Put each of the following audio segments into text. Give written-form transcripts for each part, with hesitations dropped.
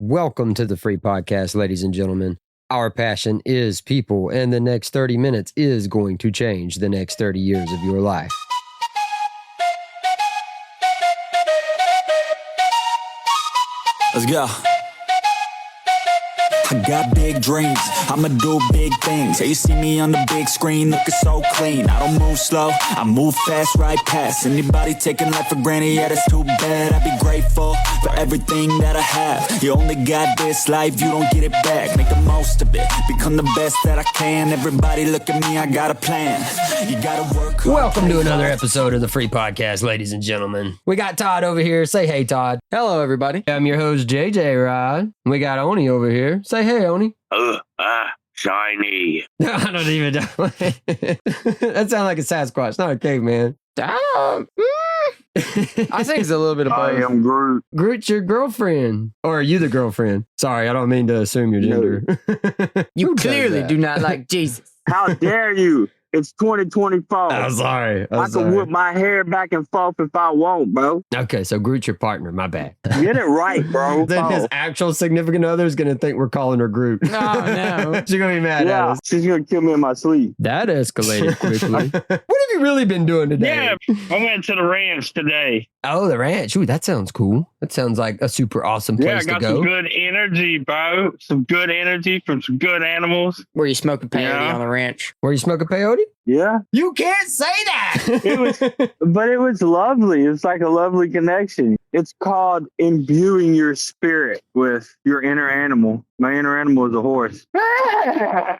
Welcome to the Free Podcast, ladies and gentlemen. Our passion is people, and the next 30 minutes is going to change the next 30 years of your life. Let's go. I got big dreams, I'ma do big things. Yeah, you see me on the big screen looking so clean. I don't move slow, I move fast, right past anybody taking life for granted. Yeah, that's too bad. I'd be grateful for everything that I have. You only got this life, you don't get it back. Make the most of it, become the best that I can. Everybody look at me, I got a plan. You gotta work hard. Welcome to another episode of the Free Podcast, ladies and gentlemen. We got Todd over here. Say hey, Todd. Hello, everybody. I'm your host, JJ Rod. We got Oni over here. Say hey, Oni. Shiny. I don't even know. That sounds like a Sasquatch, not a caveman. I think it's a little bit of I both. am Groot. Groot's your girlfriend. Or are you the girlfriend? Sorry, I don't mean to assume your gender. You Who does clearly that? do not like Jesus. How dare you? It's 2024. I'm sorry. I can whip my hair back and forth if I want, bro. Okay, so Groot's your partner. My bad. Get it right, bro. Then his actual significant other is going to think we're calling her Groot. No, no. She's going to be mad at Yeah, us. she's gonna kill me in my sleep. That escalated quickly. What have you really been doing today? Yeah, I went to the ranch today. Oh, the ranch. Ooh, that sounds cool. That sounds like a super awesome Yeah, I place to got go. some good energy, bro. Some good energy from some good animals. Were you smoking peyote Yeah. on the ranch? Were you smoking peyote? Yeah, You can't say that. but it was lovely. It's like a lovely connection. It's called imbuing your spirit with your inner animal. My inner animal is a horse. I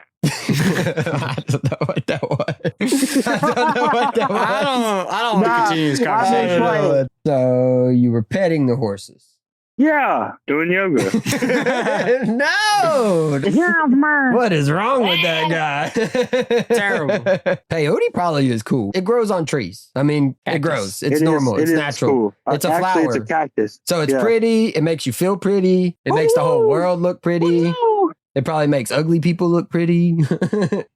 don't know what that was. I don't know what that was. I don't want to continue this Nah, conversation. I was like- So you were petting the horses. Yeah, Doing yoga. No. yeah, man. What is wrong with that guy? Terrible. Peyote probably is cool. It grows on trees. I mean, it Cactus. grows. It's It is- normal. it It's is natural. Cool. It's a Actually, flower. It's a cactus. So it's Yeah. pretty. It makes you feel pretty. It makes the whole Woo! world look pretty. Woo! It probably makes ugly people look pretty.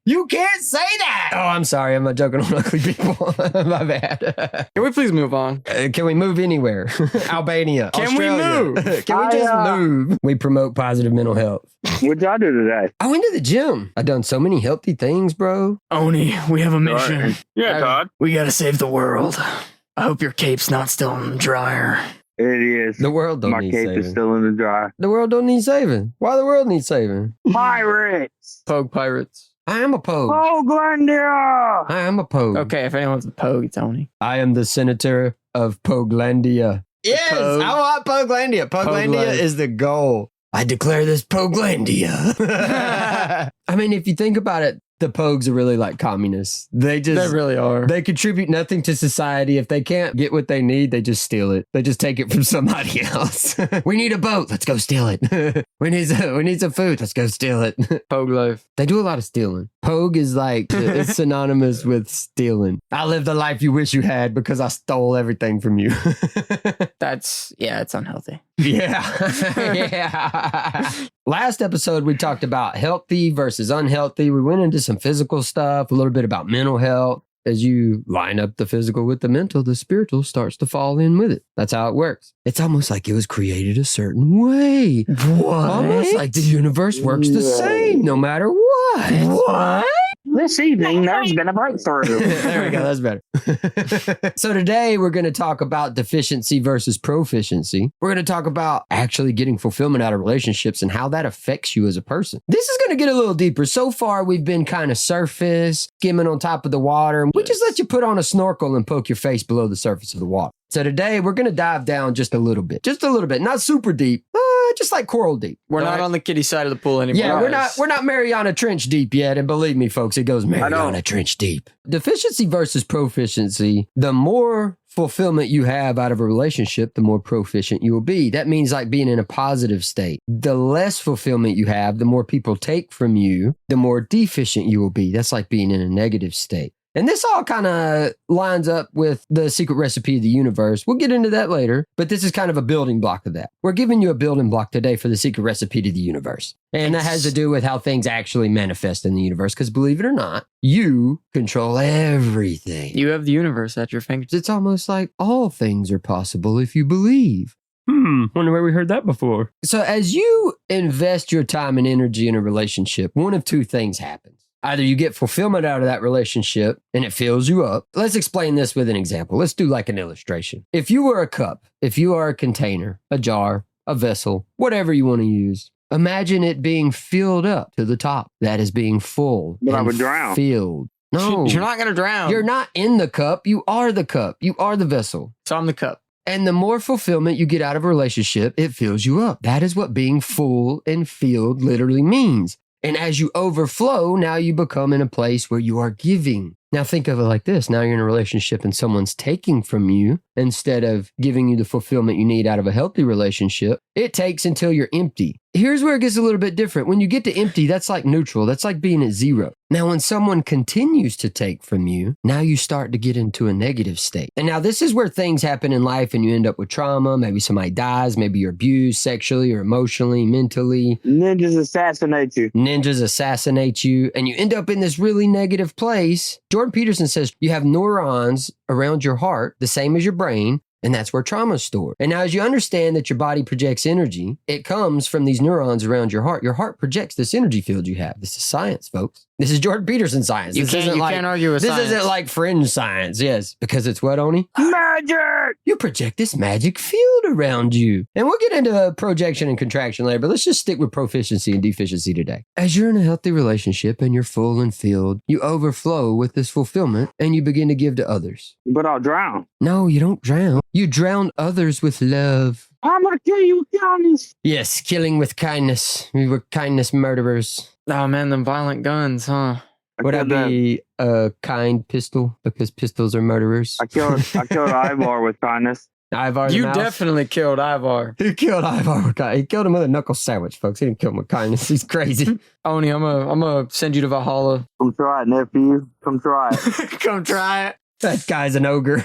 You can't say that. Oh, I'm sorry. I'm not joking on ugly people. My bad. Can we please move on? Can we move anywhere? Albania. Can we Australia. move? Can we just move? We promote positive mental health. What'd y'all do today? I went to the gym. I've done so many healthy things, bro. Oni, we have a mission. Yeah, Todd. We gotta save the world. I hope your cape's not still in the dryer. It is. The world don't My need cape saving. is still in the dryer. The world don't need saving. Why the world needs saving? Pirates! Pogue pirates. I am a pogue. Oh, Glendia! I am a pogue. Okay, if anyone's a pogue, it's Oni. I am the senator of Pogelandia. Yes, Pogue. I want Pogelandia. Pogelandia Pogeland. is the goal. I declare this Pogelandia. I mean, if you think about it, the Pogues are really like communists. They just really are. they contribute nothing to society. If they can't get what they need, they just steal it. They just take it from somebody else. We need a boat. Let's go steal it. we need some food. Let's go steal it. Pogue life. They do a lot of stealing. Pogue is like, it's synonymous with stealing. I live the life you wish you had because I stole everything from you. It's unhealthy. Yeah. Last episode, we talked about healthy versus unhealthy. We went into some physical stuff, a little bit about mental health. As you line up the physical with the mental, the spiritual starts to fall in with it. That's how it works. It's almost like it was created a certain way. What? Almost like the universe works the same no matter what. What? This evening, there's been a breakthrough. There we go. That's better. So today we're going to talk about deficiency versus proficiency. We're going to talk about actually getting fulfillment out of relationships and how that affects you as a person. This is going to get a little deeper. So far, we've been kind of surface, skimming on top of the water. We just let you put on a snorkel and poke your face below the surface of the water. So today we're going to dive down just a little bit, not super deep, just like coral deep. We're All not right? on the kiddie side of the pool anymore. Yeah, we're not Mariana Trench deep yet, and believe me, folks, it goes Mariana Trench deep. Deficiency versus proficiency. The more fulfillment you have out of a relationship, the more proficient you will be. That means like being in a positive state. The less fulfillment you have, the more people take from you, the more deficient you will be. That's like being in a negative state. And this all kind of lines up with the secret recipe of the universe. We'll get into that later, but this is kind of a building block of that. We're giving you a building block today for the secret recipe to the universe. And that has to do with how things actually manifest in the universe. Because believe it or not, you control everything. You have the universe at your fingertips. It's almost like all things are possible if you believe. Wonder where we heard that before. So as you invest your time and energy in a relationship, one of two things happens. Either you get fulfillment out of that relationship and it fills you up. Let's explain this with an example. Let's do like an illustration. If you were a cup, if you are a container, a jar, a vessel, whatever you want to use, imagine it being filled up to the top. That is being full. But I would drown. Filled. No. You're not going to drown. You're not in the cup. You are the cup. You are the vessel. So I'm the cup. And the more fulfillment you get out of a relationship, it fills you up. That is what being full and filled literally means. And as you overflow, now you become in a place where you are giving. Now think of it like this. Now you're in a relationship and someone's taking from you instead of giving you the fulfillment you need out of a healthy relationship. It takes until you're empty. Here's where it gets a little bit different. When you get to empty, that's like neutral. That's like being at zero. Now, when someone continues to take from you, now you start to get into a negative state. And now this is where things happen in life and you end up with trauma. Maybe somebody dies. Maybe you're abused sexually or emotionally, mentally. Ninjas assassinate you. Ninjas assassinate you. And you end up in this really negative place. Jordan Peterson says you have neurons around your heart, the same as your brain. And that's where trauma is stored. And now as you understand that your body projects energy, it comes from these neurons around your heart. Your heart projects this energy field you have. This is science, folks. This is Jordan Peterson science. You can't argue with this science. This isn't like fringe science, yes. Because it's what, Oni? Magic! You project this magic field around you. And we'll get into projection and contraction later, but let's just stick with proficiency and deficiency today. As you're in a healthy relationship and you're full and filled, you overflow with this fulfillment and you begin to give to others. But I'll drown. No, you don't drown. You drown others with love. I'm going to kill you with kindness. Yes, killing with kindness. We were kindness murderers. Oh, man, them violent guns, huh? Would I be a kind pistol? Because pistols are murderers. I killed Ivar with kindness. Ivar You definitely killed Ivar. He killed Ivar with kindness. He killed him with a knuckle sandwich, folks. He didn't kill him with kindness. He's crazy. Oni, I'm gonna send you to Valhalla. Come try it, nephew. Come try it. Come try it. That guy's an ogre.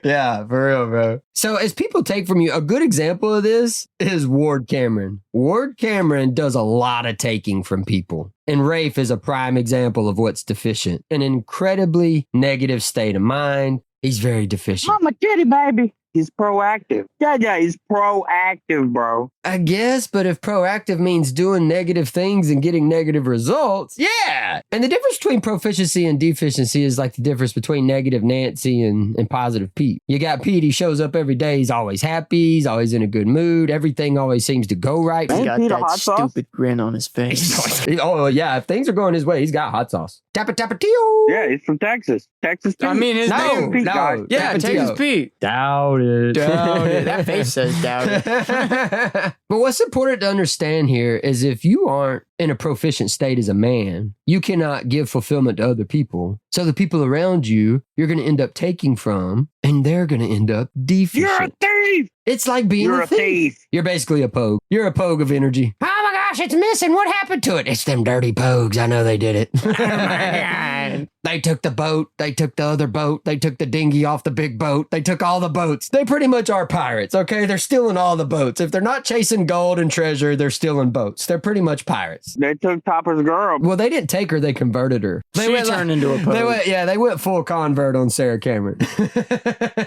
Yeah, for real, bro. So as people take from you, a good example of this is Ward Cameron. Ward Cameron does a lot of taking from people. And Rafe is a prime example of what's deficient. An incredibly negative state of mind. He's very deficient. I'm a kitty baby. He's proactive. Yeah, he's proactive, bro. I guess, but if proactive means doing negative things and getting negative results, yeah. And the difference between proficiency and deficiency is like the difference between negative Nancy and positive Pete. You got Pete, he shows up every day. He's always happy. He's always in a good mood. Everything always seems to go right. He's got Pete a that hot sauce? stupid grin on his face. Oh, yeah. If things are going his way, he's got hot sauce. Tapatapatio. Yeah, he's from Texas. Texas Pete. I mean, his name. Pete guy. Yeah, Texas Pete. Doubt it. Doubt it. That face says doubt it. But what's important to understand here is if you aren't in a proficient state as a man, you cannot give fulfillment to other people. So the people around you, you're going to end up taking from, and they're going to end up deficient. You're a thief. It's like being You're a thief. You're basically a pogue. You're a pogue of energy. Oh my gosh, it's missing. What happened to it? It's them dirty pogues. I know they did it. Oh my God. They took the boat. They took the other boat. They took the dinghy off the big boat. They took all the boats. They pretty much are pirates, okay? They're stealing all the boats. If they're not chasing gold and treasure, they're stealing boats. They're pretty much pirates. They took Topper's girl. Well, they didn't take her. They converted her. She turned into a pogue. They went full convert on Sarah Cameron.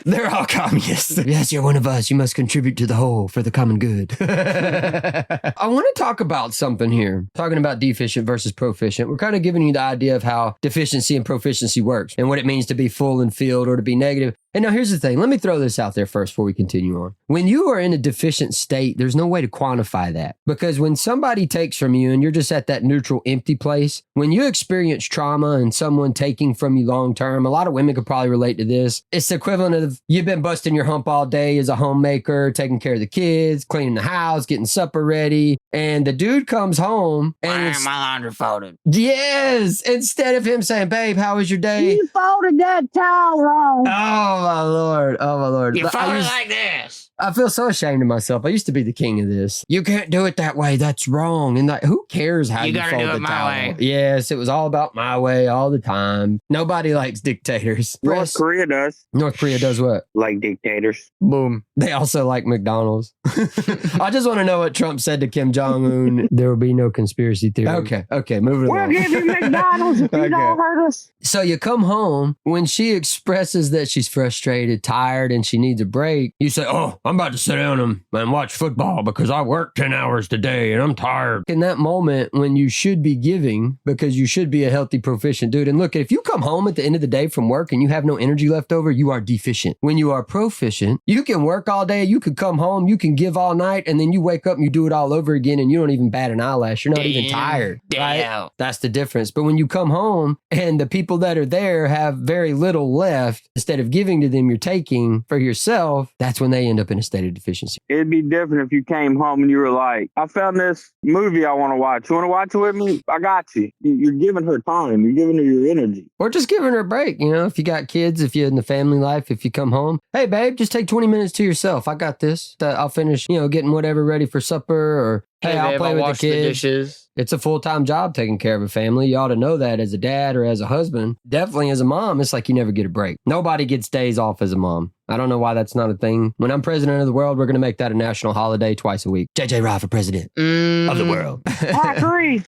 They're all communists. Yes, you're one of us. You must contribute to the whole for the common good. I want to talk about something here. Talking about deficient versus proficient. We're kind of giving you the idea of how deficiency and proficiency works and what it means to be full and filled or to be negative. And now here's the thing. Let me throw this out there first before we continue on. When you are in a deficient state, there's no way to quantify that. Because when somebody takes from you and you're just at that neutral, empty place, when you experience trauma and someone taking from you long term, a lot of women could probably relate to this. It's the equivalent of you've been busting your hump all day as a homemaker, taking care of the kids, cleaning the house, getting supper ready. And the dude comes home and my laundry folded. yes, instead of him saying, babe, how was your day? You folded that towel wrong. Oh my Lord. Oh my Lord. You fold it like this. I feel so ashamed of myself. I used to be the king of this. You can't do it that way. That's wrong. And like, who cares how you gotta fold do it the my towel? way. Yes, it was all about my way all the time. Nobody likes dictators. North Korea does. North Korea does what? Like dictators. Boom. They also like McDonald's. I just want to know what Trump said to Kim Jong-un. There will be no conspiracy theory. Okay, moving We'll along. give you McDonald's if you don't hurt us. So you come home, when she expresses that she's frustrated, tired, and she needs a break, you say, oh, I'm about to sit down and watch football because I work 10 hours today and I'm tired. In that moment, when you should be giving, because you should be a healthy, proficient dude. And look, if you come home at the end of the day from work and you have no energy left over, you are deficient. When you are proficient, you can work all day, you could come home, you can give all night, and then you wake up and you do it all over again and you don't even bat an eyelash. You're not even tired. Right? That's the difference. But when you come home and the people that are there have very little left, instead of giving to them, you're taking for yourself, that's when they end up in a state of deficiency. It'd be different if you came home and you were like, I found this movie I want to watch. You want to watch it with me? I got you. You're giving her time. You're giving her your energy. Or just giving her a break. You know, if you got kids, if you're in the family life, if you come home, hey, babe, just take 20 minutes to yourself. I got this. I'll finish, getting whatever ready for supper, or hey, I'll play with the kids. Dishes. It's a full-time job taking care of a family. You ought to know that as a dad or as a husband. Definitely as a mom, it's like you never get a break. Nobody gets days off as a mom. I don't know why that's not a thing. When I'm president of the world, we're going to make that a national holiday twice a week. JJ Rye for president of the world. I agree.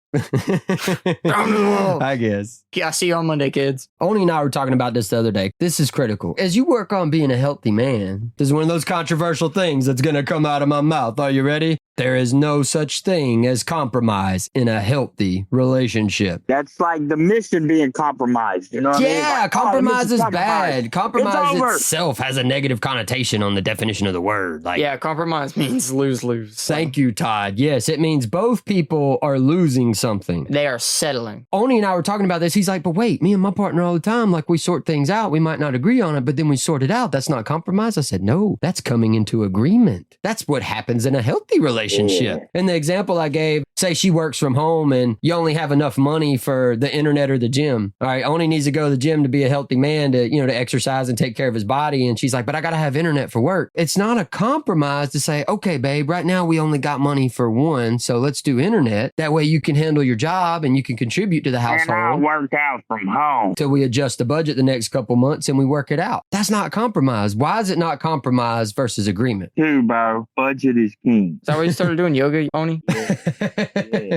I guess. Yeah, I'll see you on Monday, kids. Oni and I were talking about this the other day. This is critical. As you work on being a healthy man, this is one of those controversial things that's going to come out of my mouth. Are you ready? There is no such thing as compromise in a healthy relationship. That's like the mission being compromised. You know what I mean? Yeah, Like, compromise this is bad. Compromise It's over. itself has a negative connotation on the definition of the word. Like, Yeah, compromise means lose-lose. thank you, Todd. Yes, it means both people are losing something. They are settling. Oni and I were talking about this. He's like, but wait, me and my partner all the time, like we sort things out. We might not agree on it, but then we sort it out. That's not compromise. I said, no, that's coming into agreement. That's what happens in a healthy relationship. Yeah. And the example I gave, say she works from home and you only have enough money for the internet or the gym. All right, Oni needs to go to the gym to be a healthy man, to exercise and take care of his body. And she's like, but I got to have internet for work. It's not a compromise to say, okay, babe, right now we only got money for one, so let's do internet. That way you can handle your job and you can contribute to the And I household. work out from home. Till we adjust the budget the next couple months and we work it out. That's not compromise. Why is it not compromise versus agreement? Too, bro. Budget is king. Is that why you started doing yoga, Oni?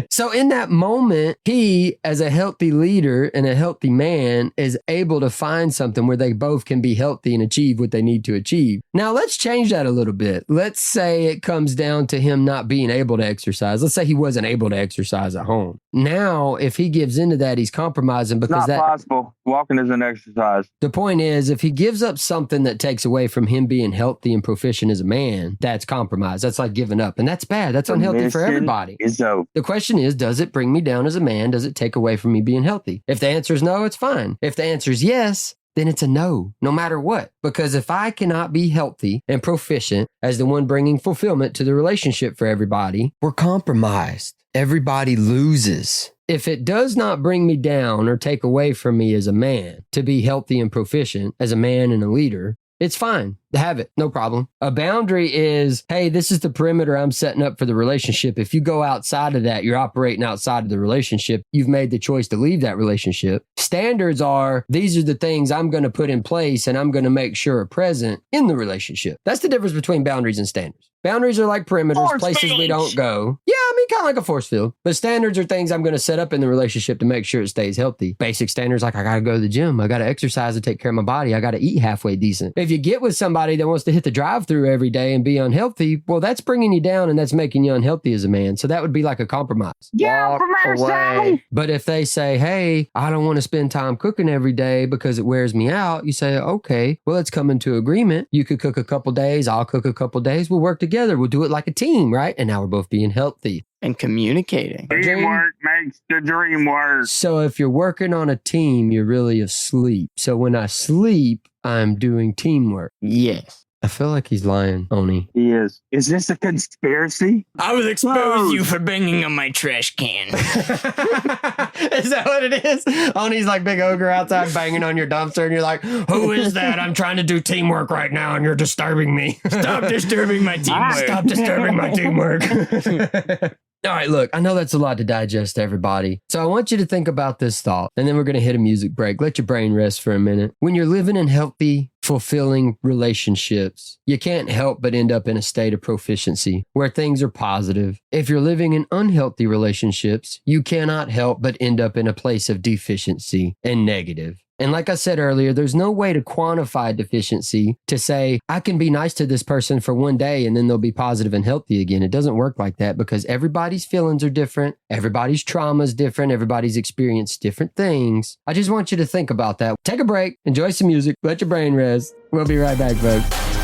So in that moment, he, as a healthy leader and a healthy man, is able to find something where they both can be healthy and achieve what they need to achieve. Now, let's change that a little bit. Let's say it comes down to him not being able to exercise. Let's say he wasn't able to exercise at home. Now, if he gives into that, he's compromising It's because not possible. Walking is an exercise. the point is, if he gives up something that takes away from him being healthy and proficient as a man, that's compromise. That's like giving up. And that's bad. That's unhealthy for Mission everybody. is over. The question is, does it bring me down as a man? Does it take away from me being healthy? If the answer is no, it's fine. If the answer is yes, then it's a no matter what. Because if I cannot be healthy and proficient as the one bringing fulfillment to the relationship for everybody, we're compromised. Everybody loses. If it does not bring me down or take away from me as a man to be healthy and proficient as a man and a leader, it's fine. Have it. No problem. A boundary is, hey, this is the perimeter I'm setting up for the relationship. If you go outside of that, you're operating outside of the relationship. You've made the choice to leave that relationship. Standards are, these are the things I'm going to put in place and I'm going to make sure are present in the relationship. That's the difference between boundaries and standards. Boundaries are like perimeters, Force places we fields. don't go. Yeah, I mean, kind of like a force field. But standards are things I'm going to set up in the relationship to make sure it stays healthy. Basic standards like I got to go to the gym. I got to exercise and take care of my body. I got to eat halfway decent. If you get with somebody that wants to hit the drive-through every day and be unhealthy, well, that's bringing you down and that's making you unhealthy as a man. So that would be like a compromise. Yeah, from our side. But if they say, hey, I don't want to spend time cooking every day because it wears me out, you say, okay, well, let's come into agreement. You could cook a couple days. I'll cook a couple days. We'll work together. We'll do it like a team, right? And now we're both being healthy. And communicating. Teamwork makes the dream work. So if you're working on a team, you're really asleep. So when I sleep, I'm doing teamwork. Yes. I feel like he's lying, Oni. He is. Is this a conspiracy? I will expose No. you for banging on my trash can. Is that what it is? Oni's like big ogre outside banging on your dumpster, and you're like, who is that? I'm trying to do teamwork right now, and you're disturbing me. Stop disturbing my teamwork. Stop disturbing my teamwork. All right, look, I know that's a lot to digest to everybody. So I want you to think about this thought, and then we're going to hit a music break. Let your brain rest for a minute. When you're living in healthy, fulfilling relationships, you can't help but end up in a state of proficiency where things are positive. If you're living in unhealthy relationships, you cannot help but end up in a place of deficiency and negative. And like I said earlier, there's no way to quantify deficiency to say, I can be nice to this person for one day and then they'll be positive and healthy again. It doesn't work like that because everybody's feelings are different. Everybody's trauma is different. Everybody's experienced different things. I just want you to think about that. Take a break, enjoy some music, let your brain rest. We'll be right back, folks.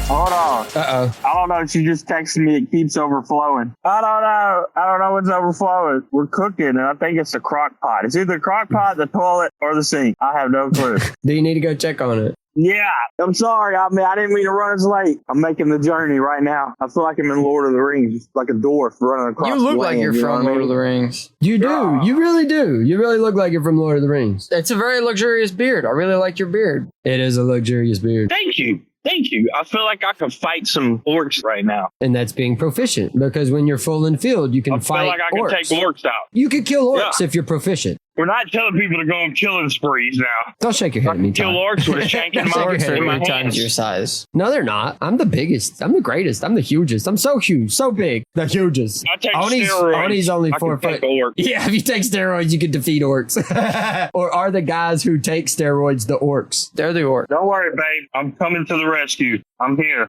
Hold on. Uh-oh. I don't know. She just texted me. It keeps overflowing. I don't know. I don't know what's overflowing. We're cooking, and I think it's the crock pot. It's either the crock pot, the toilet, or the sink. I have no clue. Do you need to go check on it? Yeah. I'm sorry. I didn't mean to run as late. I'm making the journey right now. I feel like I'm in Lord of the Rings, like a dwarf running across You look the like land, you're you know from what I Lord mean? of the Rings. You do. Yeah. You really do. You really look like you're from Lord of the Rings. It's a very luxurious beard. I really like your beard. It is a luxurious beard. Thank you. Thank you. I feel like I could fight some orcs right now. And that's being proficient because when you're full and filled, you can I fight feel like I can orcs. take orcs out. You could kill orcs Yeah. if you're proficient. We're not telling people to go on killing sprees now. Don't shake your head I at me, can kill Todd. orcs with a shank in my, Orcs are in my 3 times hands. your size. No, they're not. I'm the biggest. I'm the greatest. I'm the hugest. I'm so huge, so big. The hugest. I take Oni's steroids. only I 4 can foot. take orcs. Yeah, if you take steroids, you can defeat orcs. Or are the guys who take steroids the orcs? They're the orc. Don't worry, babe. I'm coming to the rescue. I'm here.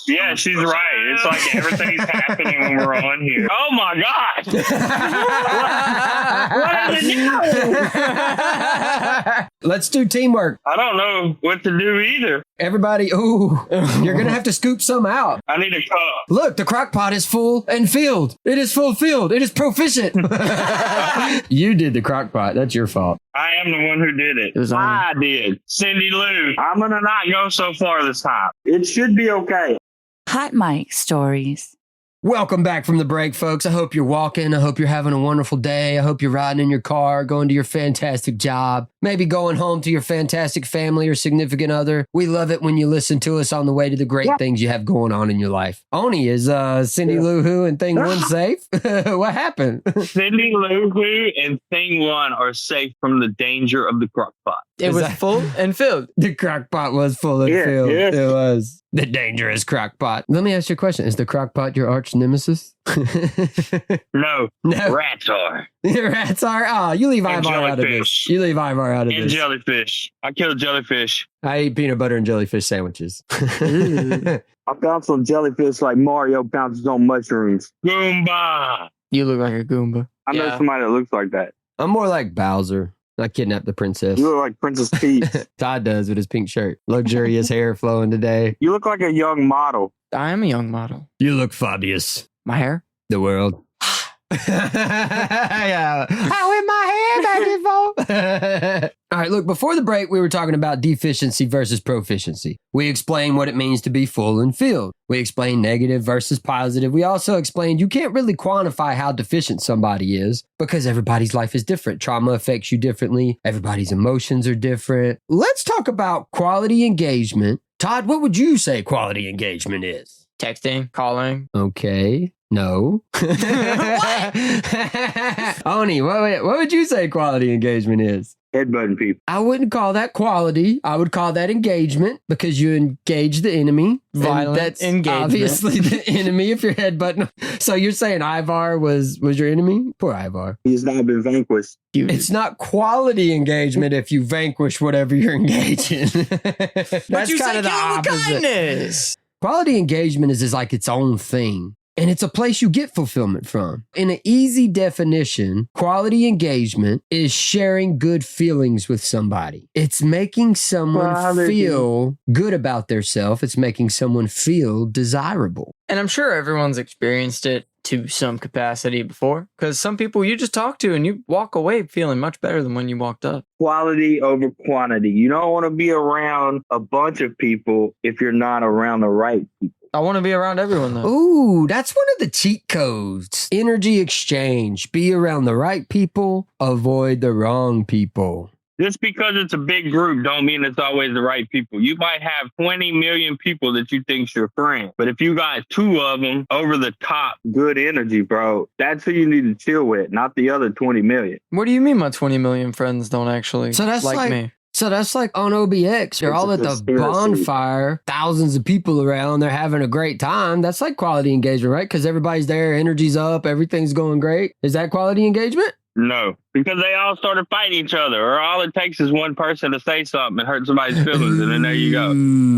Yeah, she's right. It's like everything's happening when we're on here. Oh my God. What is it now? Let's do teamwork. I don't know what to do either. Everybody, ooh, you're going to have to scoop some out. I need a cup. Look, the crock pot is full and filled. It is fulfilled. It is proficient. You did the crock pot. That's your fault. I am the one who did it. It was on. I did. Cindy Lou. I'm going to not go so far this time. It should be okay. Hot mic stories. Welcome back from the break, folks. I hope you're walking. I hope you're having a wonderful day. I hope you're riding in your car, going to your fantastic job, maybe going home to your fantastic family or significant other. We love it when you listen to us on the way to the great things you have going on in your life. Oni, is Cindy Lou Who and Thing One safe? What happened? Cindy Lou Who and Thing One are safe from the danger of the crock pot. It Is was that- full and filled. The crock pot was full and Yeah, filled. yeah. It was. The dangerous crock pot. Let me ask you a question. Is the crock pot your arch nemesis? No, No. rats are. Rats are. Oh, you leave And Ivar out of this. jellyfish. You leave Ivar out of And this. jellyfish. I killed jellyfish. I eat peanut butter and jellyfish sandwiches. I found some jellyfish like Mario pounces on mushrooms. Goomba. You look like a Goomba. I know Yeah. somebody that looks like that. I'm more like Bowser. I kidnapped the princess. You look like Princess Peach. Todd does with his pink shirt. Luxurious hair flowing today. You look like a young model. I am a young model. You look Fabius. My hair? The world. Yeah. I whip my hair back and forth. All right, look, before the break, we were talking about deficiency versus proficiency. We explained what it means to be full and filled. We explained negative versus positive. We also explained you can't really quantify how deficient somebody is because everybody's life is different. Trauma affects you differently. Everybody's emotions are different. Let's talk about quality engagement. Todd, what would you say quality engagement is? Texting, calling. Okay. No. Oni, what would you say quality engagement is? Headbutting people. I wouldn't call that quality. I would call that engagement because you engage the enemy. And Violent that's engagement. obviously the enemy if you're headbutting. So you're saying Ivar was your enemy? Poor Ivar. He's now been vanquished. It's not quality engagement if you vanquish whatever you're engaging. That's But you kind said of the kill him with opposite. kindness. Quality engagement is like its own thing. And it's a place you get fulfillment from. In an easy definition, quality engagement is sharing good feelings with somebody. It's making someone feel good about themselves. It's making someone feel desirable. And I'm sure everyone's experienced it to some capacity before, because some people you just talk to and you walk away feeling much better than when you walked up. Quality over quantity. You don't want to be around a bunch of people if you're not around the right people. I want to be around everyone, though. Ooh, that's one of the cheat codes. Energy exchange. Be around the right people, avoid the wrong people. Just because it's a big group don't mean it's always the right people. You might have 20 million people that you think's your friend. But if you got 2 of them over the top, good energy, bro, that's who you need to chill with, not the other 20 million. What do you mean my 20 million friends don't actually So that's like me? So that's like on OBX. They're all at the bonfire, thousands of people around. They're having a great time. That's like quality engagement, right? Because everybody's there, energy's up, everything's going great. Is that quality engagement? no, because they all started fighting each other, or all it takes is one person to say something and hurt somebody's feelings, and then there you go.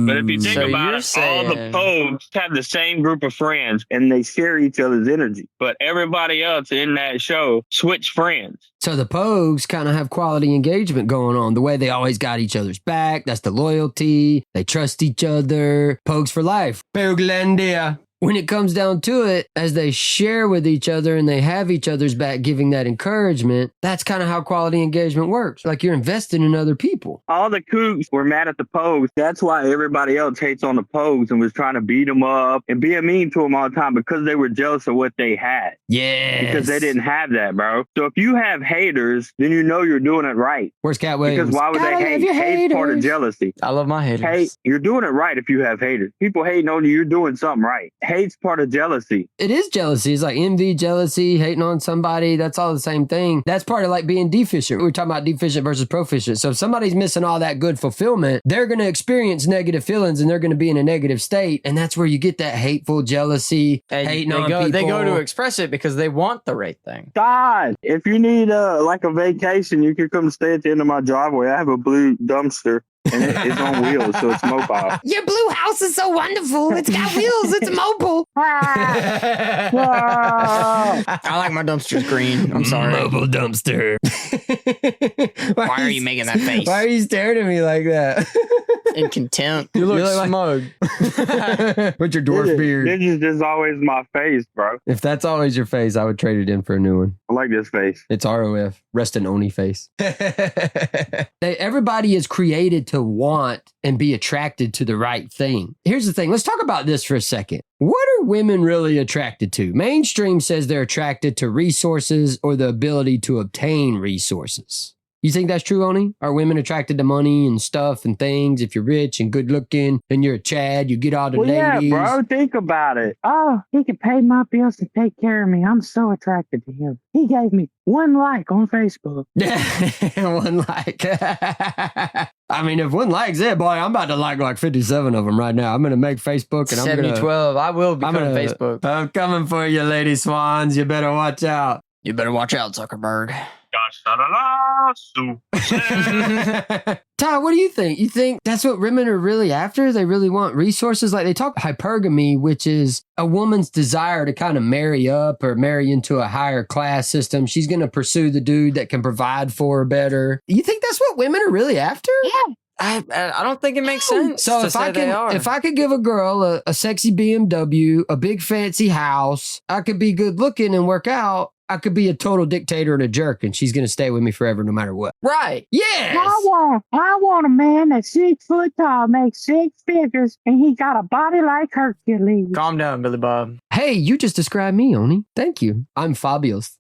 But if you think So about you're it, all the saying- pogues have the same group of friends, And they share each other's energy. but everybody else in that show switched friends. So the Pogues kind of have quality engagement going on. The way they always got each other's back. That's the loyalty. They trust each other. Pogues for life. Poguelandia. When it comes down to it, as they share with each other and they have each other's back, giving that encouragement, that's kind of how quality engagement works. Like you're investing in other people. All the kooks were mad at the Pogues. That's why everybody else hates on the Pogues and was trying to beat them up and being mean to them all the time, because they were jealous of what they had. Yeah. Because they didn't have that, bro. So if you have haters, then you know you're doing it right. Where's Cat Williams? Because why would Gotta they love hate? your Hate's part of haters. jealousy. I love my haters. Hate, you're doing it right if you have haters. People hating on you, you're doing something right. Hate's part of jealousy. It is jealousy. It's like envy, jealousy, hating on somebody. That's all the same thing. That's part of like being deficient. We were talking about deficient versus proficient. So if somebody's missing all that good fulfillment, they're going to experience negative feelings and they're going to be in a negative state. And that's where you get that hateful jealousy, And hating they on go, people. They go to express it because they want the right thing. God, if you need like a vacation, you can come stay at the end of my driveway. I have a blue dumpster. And it's on wheels, so it's mobile. Your blue house is so wonderful. It's got wheels. It's mobile. I like my dumpsters green. I'm sorry. Mobile dumpster. Why are you making that face? Why are you staring at me like that? In contempt. You look like- smug. With your dwarf beard. This is just always my face, bro. If that's always your face, I would trade it in for a new one. I like this face. It's ROF, rest in Oni face. Everybody is created to want and be attracted to the right thing. Here's the thing. Let's talk about this for a second. What are women really attracted to? Mainstream says they're attracted to resources or the ability to obtain resources. You think that's true, Oni? Are women attracted to money and stuff and things? If you're rich and good looking and you're a Chad, you get all the ladies. Yeah, bro. Think about it. Oh, he can pay my bills and take care of me. I'm so attracted to him. He gave me 1 like on Facebook. One like. I mean, if one likes it, boy, I'm about to like 57 of them right now. I'm going to make Facebook and I'm going to... 70-12. I will become Facebook. I'm coming for you, lady swans. You better watch out. You better watch out, Zuckerberg. Ty, what do you think? You think that's what women are really after? They really want resources? Like they talk hypergamy, which is a woman's desire to kind of marry up or marry into a higher class system. She's going to pursue the dude that can provide for her better. You think that's what women are really after? Yeah. I don't think it makes sense. So to if say they are. if I could give a girl a sexy BMW, a big fancy house, I could be good looking and work out. I could be a total dictator and a jerk, and she's going to stay with me forever no matter what. Right. Yes. I want a man that's 6 foot tall, makes 6 figures, and he got a body like Hercules. Calm down, Billy Bob. Hey, you just described me, Oni. Thank you. I'm fabulous.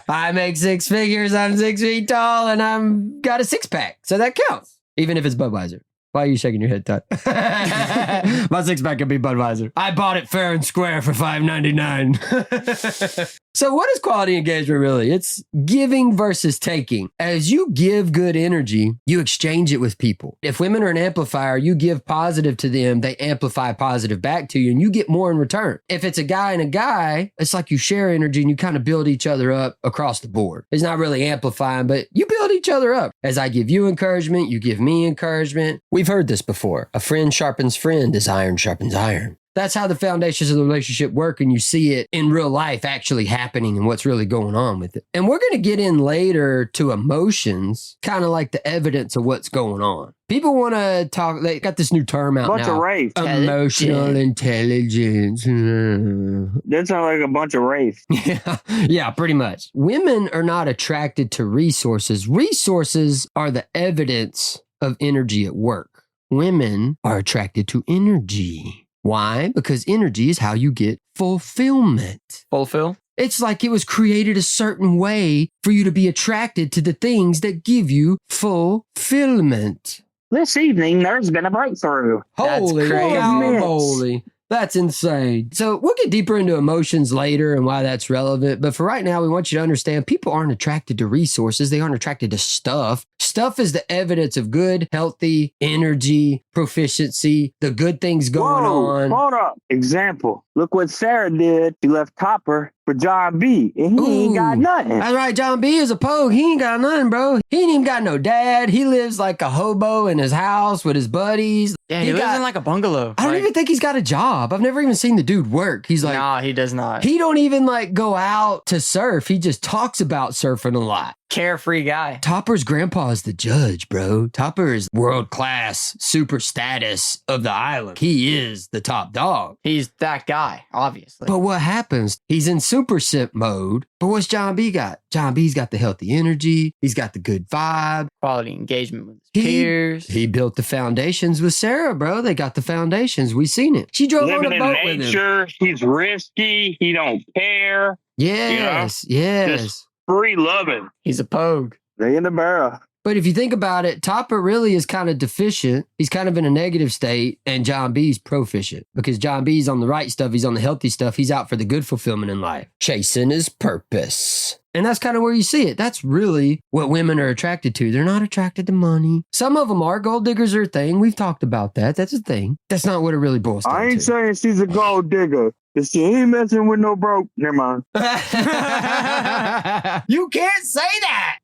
I make 6 figures, I'm 6 feet tall, and I'm got a 6-pack. So that counts, even if it's Budweiser. Why are you shaking your head, Todd? My 6-pack could be Budweiser. I bought it fair and square for $5.99. So what is quality engagement really? It's giving versus taking. As you give good energy, you exchange it with people. If women are an amplifier, you give positive to them, they amplify positive back to you, and you get more in return. If it's a guy and a guy, it's like you share energy and you kind of build each other up across the board. It's not really amplifying, but you build each other up. As I give you encouragement, you give me encouragement. We've heard this before. A friend sharpens friend as iron sharpens iron. That's how the foundations of the relationship work, and you see it in real life actually happening and what's really going on with it. And we're going to get in later to emotions, kind of like the evidence of what's going on. People want to talk, they got this new term out Bunch now. of rape. Emotional intelligence. That sounds like a bunch of rape. Yeah, pretty much. Women are not attracted to resources. Resources are the evidence of energy at work. Women are attracted to energy. Why? Because energy is how you get fulfillment. Fulfill? It's like it was created a certain way for you to be attracted to the things that give you fulfillment. This evening, there's been a breakthrough. Holy crazy. guacamole. That's insane. So we'll get deeper into emotions later and why that's relevant. But for right now, we want you to understand people aren't attracted to resources. They aren't attracted to stuff. Stuff is the evidence of good, healthy energy, proficiency, the good things going on. Hold up. Example. Look what Sarah did. She left Topper for John B. And he ain't got nothing. That's right. John B is a pogue. He ain't got nothing, bro. He ain't even got no dad. He lives like a hobo in his house with his buddies. Yeah, he lives in like a bungalow. I don't even think he's got a job. I've never even seen the dude work. He's like, nah, he does not. he don't even like go out to surf. He just talks about surfing a lot. Carefree guy. Topper's grandpa is the judge, bro. Topper is world class, super status of the island. He is the top dog. He's that guy, obviously. But what happens? He's in super simp mode. But what's John B got? John B's got the healthy energy. He's got the good vibe. Quality engagement with his peers. He built the foundations with Sarah, bro. They got the foundations. We seen it. She drove Living on a in boat with him. nature, he's risky. He don't care. Yes, yes. Just free loving. He's a pogue. They in the barrel. But if you think about it, Topper really is kind of deficient. He's kind of in a negative state, and John B's proficient because John B's on the right stuff. He's on the healthy stuff. He's out for the good fulfillment in life, chasing his purpose. And that's kind of where you see it. That's really what women are attracted to. They're not attracted to money. Some of them are. Gold diggers are a thing. We've talked about that. That's a thing. That's not what it really boils down to. I ain't saying she's a gold digger. But she ain't messing with no broke. Never mind. You can't say that.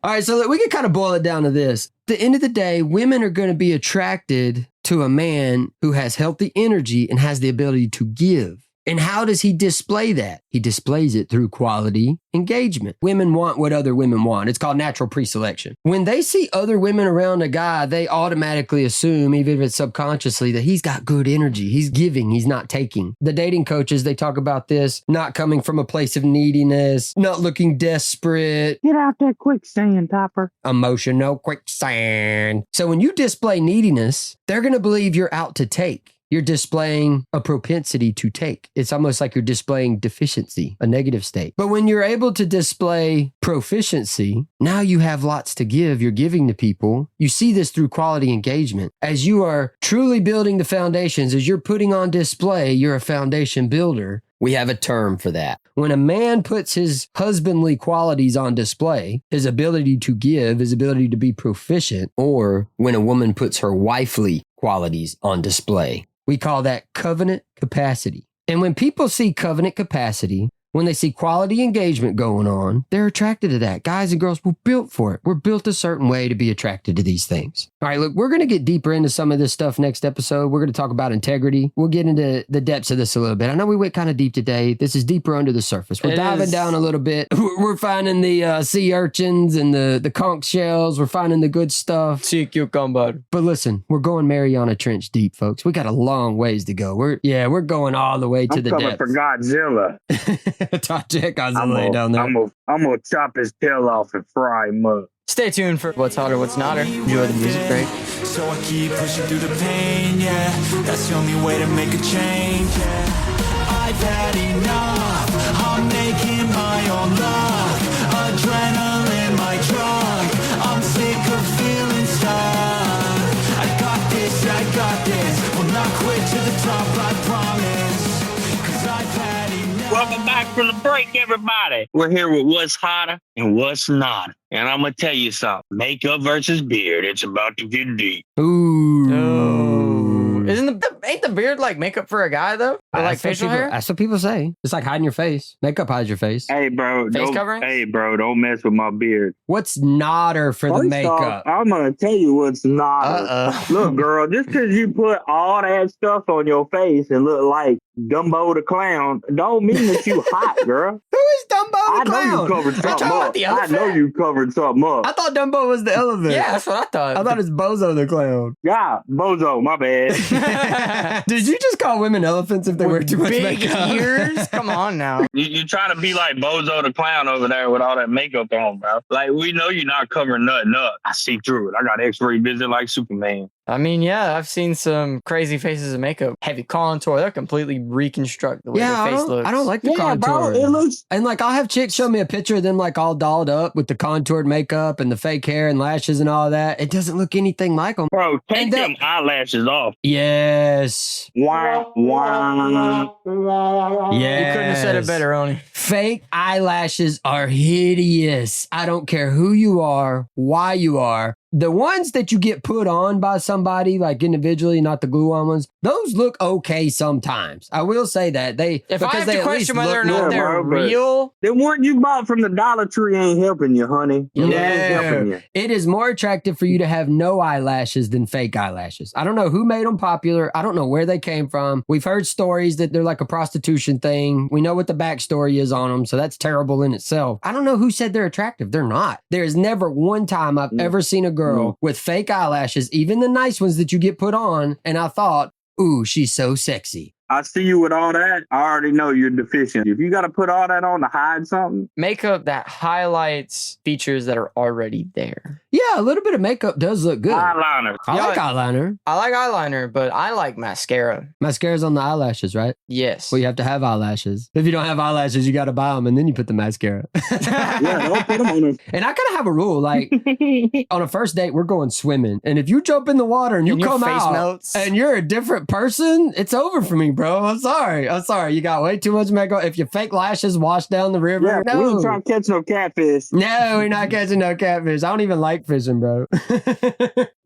All right, so we can kind of boil it down to this. At the end of the day, women are going to be attracted to a man who has healthy energy and has the ability to give. And how does he display that? He displays it through quality engagement. Women want what other women want. It's called natural pre-selection. When they see other women around a guy, they automatically assume, even if it's subconsciously, that he's got good energy. He's giving, he's not taking. The dating coaches, they talk about this, not coming from a place of neediness, not looking desperate. Get out that quicksand, Topper. Emotional quicksand. So when you display neediness, they're going to believe you're out to take. You're displaying a propensity to take. It's almost like you're displaying deficiency, a negative state. But when you're able to display proficiency, now you have lots to give. You're giving to people. You see this through quality engagement. As you are truly building the foundations, as you're putting on display, you're a foundation builder. We have a term for that. When a man puts his husbandly qualities on display, his ability to give, his ability to be proficient, or when a woman puts her wifely qualities on display. We call that covenant capacity. And when people see covenant capacity, when they see quality engagement going on, they're attracted to that. Guys and girls, we're built for it. We're built a certain way to be attracted to these things. All right, look, we're going to get deeper into some of this stuff next episode. We're going to talk about integrity. We'll get into the depths of this a little bit. I know we went kind of deep today. This is deeper under the surface. We're diving down a little bit. We're finding the sea urchins and the conch shells. We're finding the good stuff. Sea cucumber. But listen, we're going Mariana Trench deep, folks. We got a long ways to go. We're going all the way to I'm the coming depths. for Godzilla. Talk to Godzilla down there. I'm gonna chop his tail off and fry him up. Stay tuned for What's Hotter, What's Notter. Enjoy the music break. So I keep pushing through the pain, yeah. That's the only way to make a change, yeah. I've had enough. I'm making my own luck. Adrenaline, my drug. I'm sick of feeling stuck. I got this, will not quit to the top, I promise. 'Cause I've had enough. Welcome back from the break, everybody. We're here with what's hotter and what's not. And I'm going to tell you something. Makeup versus beard. It's about to get deep. Ooh. Oh. Isn't the Ain't the beard like makeup for a guy though? Or like facial hair? That's what people say. It's like hiding your face. Makeup hides your face. Hey, bro. Face covering? Hey, bro. Don't mess with my beard. What's nodder for the First makeup? off, I'm gonna tell you what's not. Look, girl, just because you put all that stuff on your face and look like Dumbo the clown, don't mean that you hot, girl. Who is Dumbo the I know clown? you covered something talking about up. the I elephant? know you covered something up. I thought Dumbo was the elephant. Yeah, that's what I thought. I thought it's Bozo the clown. Yeah, Bozo, my bad. Did you just call women elephants if they wear too much big makeup? ears? Come on now. You trying to be like Bozo the clown over there with all that makeup on, bro. Like, we know you're not covering nothing up. I see through it. I got X-ray vision like Superman. I mean, yeah, I've seen some crazy faces of makeup. Heavy contour. They're completely reconstruct the way Yeah, their face looks. I don't like the Yeah, contour. bro, it looks. And like I'll have chicks show me a picture of them like all dolled up with the contoured makeup and the fake hair and lashes and all that. It doesn't look anything like them. Bro, take And them eyelashes off. Yes. Wah, wah. Yes. You couldn't have said it better, Oni. Fake eyelashes are hideous. I don't care who you are, why you are. The ones that you get put on by somebody, like individually, not the glue-on ones, those look okay sometimes. I will say that. If I have to at question least whether or look not Yeah, they're bro, but- real, The one you bought from the Dollar Tree ain't helping you, honey. It ain't helping you. It is more attractive for you to have no eyelashes than fake eyelashes. I don't know who made them popular. I don't know where they came from. We've heard stories that they're like a prostitution thing. We know what the backstory is on them, so that's terrible in itself. I don't know who said they're attractive. They're not. There is never one time I've ever seen a girl with fake eyelashes, even the nice ones that you get put on, and I thought, ooh, she's so sexy. I see you with all that. I already know you're deficient. If you got to put all that on to hide something, makeup that highlights features that are already there. Yeah, a little bit of makeup does look good. Eyeliner. I Yeah, like eyeliner. I like eyeliner, but I like mascara. Mascara's on the eyelashes, right? Yes. Well, you have to have eyelashes. If you don't have eyelashes, you got to buy them, and then you put the mascara. yeah, don't put them on them. And I kind of have a rule, like on a first date, we're going swimming, and if you jump in the water and you And your come face out melts. and you're a different person, it's over for me, bro. I'm sorry. You got way too much makeup. If your fake lashes wash down the river, Yeah, we ain't trying to catch no catfish. No, we're not catching no catfish. I don't even like fishing, bro.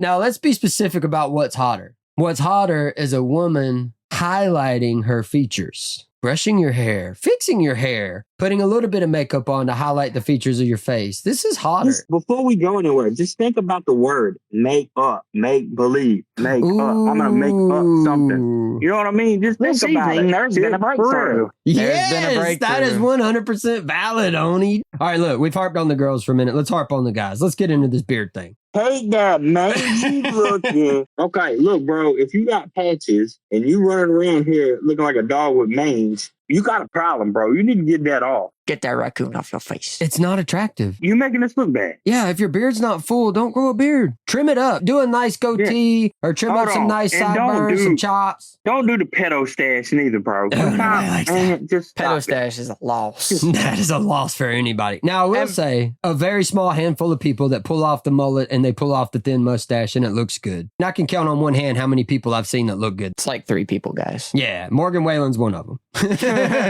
Now, let's be specific about what's hotter. What's hotter is a woman highlighting her features, brushing your hair, fixing your hair, putting a little bit of makeup on to highlight the features of your face. This is hotter. Just, before we go anywhere, just think about the word make up, make believe, make up. I'm going to make up something. You know what I mean? Just think about it. There's been a breakthrough. Yes, been a breakthrough. that is 100% valid, Oni. All right, look, we've harped on the girls for a minute. Let's harp on the guys. Let's get into this beard thing. Take that mangy looking. Okay, look, bro, if you got patches and you running around here looking like a dog with mange, you got a problem, bro. You need to get that off. Get that raccoon off your face. It's not attractive. You making us look bad. Yeah, if your beard's not full, don't grow a beard. Trim it up. Do a nice goatee or trim Hold up some on. nice And don't sideburns, do- some chops. Don't do the pedo stash neither, bro. nobody likes that. Just stop Pedo it. stash is a loss. That is a loss for anybody. Now, I will And- say a very small handful of people that pull off the mullet and they pull off the thin mustache and it looks good. And I can count on one hand how many people I've seen that look good. It's like 3 people, guys. Yeah, Morgan Whalen's one of them.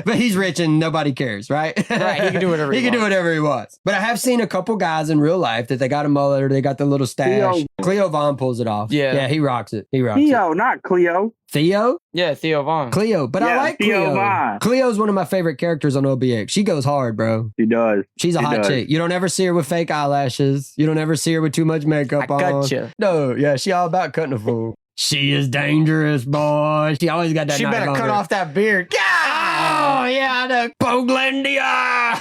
But he's rich and nobody cares, right? Right, he can do whatever he He can do wants. whatever he wants. But I have seen a couple guys in real life that they got a mullet or they got the little stash. Cleo Vaughn pulls it off. Yeah. Yeah, he rocks it. He rocks it. Theo, not Cleo. Theo? Yeah, Theo Vaughn. Cleo. But I Yeah, like Theo Cleo. Vaughn. Cleo's one of my favorite characters on OBX. She goes hard, bro. He does. She's a She hot does. chick. You don't ever see her with fake eyelashes. You don't ever see her with too much makeup I on. gotcha. No, yeah, she all about cutting a fool. She is dangerous, boy. She always got that. She nice better long cut hair. off that beard. Oh, yeah, the Poglandia.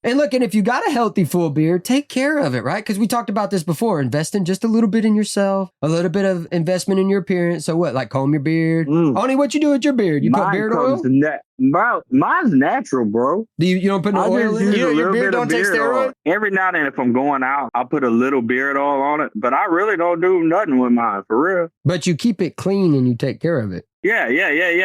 And look, and if you got a healthy full beard, take care of it, right? Because we talked about this before. Invest in just a little bit in yourself, a little bit of investment in your appearance. So what, like comb your beard? Oni, what you do with your beard? You put Mine beard comes oil? bro, mine's natural, bro. Do you don't put no I oil just in use it? You- a your little beard bit of don't take beard steroids? oil. Every now and then, if I'm going out, I'll put a little beard oil on it. But I really don't do nothing with mine, for real. But you keep it clean and you take care of it. Yeah.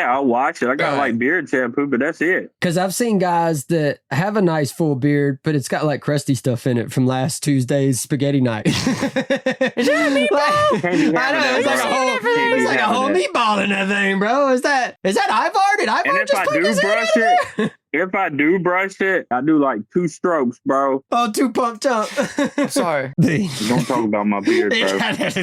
I'll wash it. I got like beard shampoo, but that's it. Because I've seen guys that have a nice full beard, but it's got like crusty stuff in it from last Tuesday's spaghetti night. Is that a meatball? Can't be I know, having it's like that, a bro. whole, Can't be it's like a having whole that. meatball in that thing, bro. Is that Ivar? Did Ivar And if just I put do his head brush out of there? it, if I do brush it, I do like 2 strokes, bro. Oh, 2 pump chump. Sorry. Don't talk about my beard, bro. This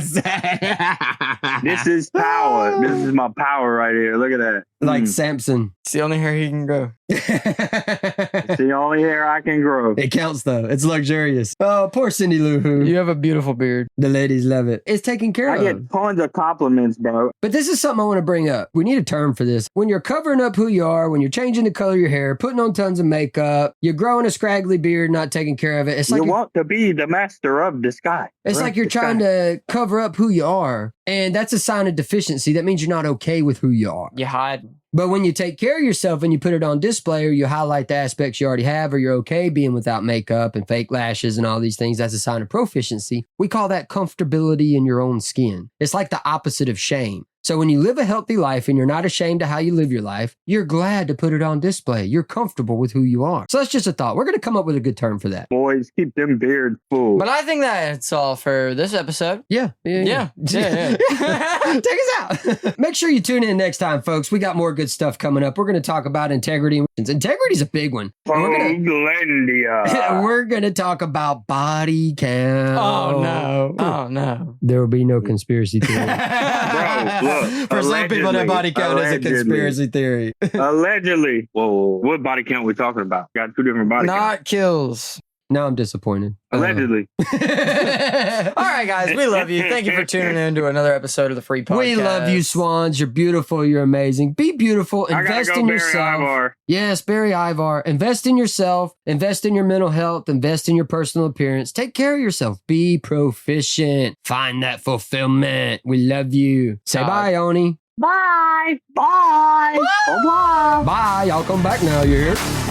is power. This is my power right here. Look at that. Like Samson. It's the only hair he can grow. It's the only hair I can grow. It counts though. It's luxurious. Oh, poor Cindy Lou Who. You have a beautiful beard. The ladies love it. It's taken care I of. get tons of compliments, bro. But this is something I want to bring up. We need a term for this. When you're covering up who you are, when you're changing the color of your hair, putting on tons of makeup, you're growing a scraggly beard, not taking care of it. It's like you want to be the master of the sky. it's like you're trying to cover up who you are. And that's a sign of deficiency. That means you're not okay with who you are. You hide. But when you take care of yourself and you put it on display or you highlight the aspects you already have or you're okay being without makeup and fake lashes and all these things, that's a sign of proficiency. We call that comfortability in your own skin. It's like the opposite of shame. So when you live a healthy life and you're not ashamed of how you live your life, you're glad to put it on display. You're comfortable with who you are. So that's just a thought. We're going to come up with a good term for that. Boys, keep them beards full. But I think that's all for this episode. Yeah. Yeah. Take us out. Make sure you tune in next time, folks. We got more good stuff coming up. We're going to talk about integrity. Integrity's a big one. We're going to talk about body count. Oh, no. Oh, no. There will be no conspiracy theory. Bro, look, For some people, that body count is a allegedly. conspiracy theory. Allegedly. Whoa, what body count we talking about? Got 2 different body counts. Not kills. Now I'm disappointed. Allegedly. All right, guys. We love you. Thank you for tuning in to another episode of the Free Podcast. We love you, Swans. You're beautiful. You're amazing. Be beautiful. I Invest gotta go in Barry yourself. Ivar. Yes, Barry Ivar. Invest in yourself. Invest in your mental health. Invest in your personal appearance. Take care of yourself. Be proficient. Find that fulfillment. We love you. Say bye, Oni. Bye. Bye. Bye. Bye. Y'all come back now. You're here.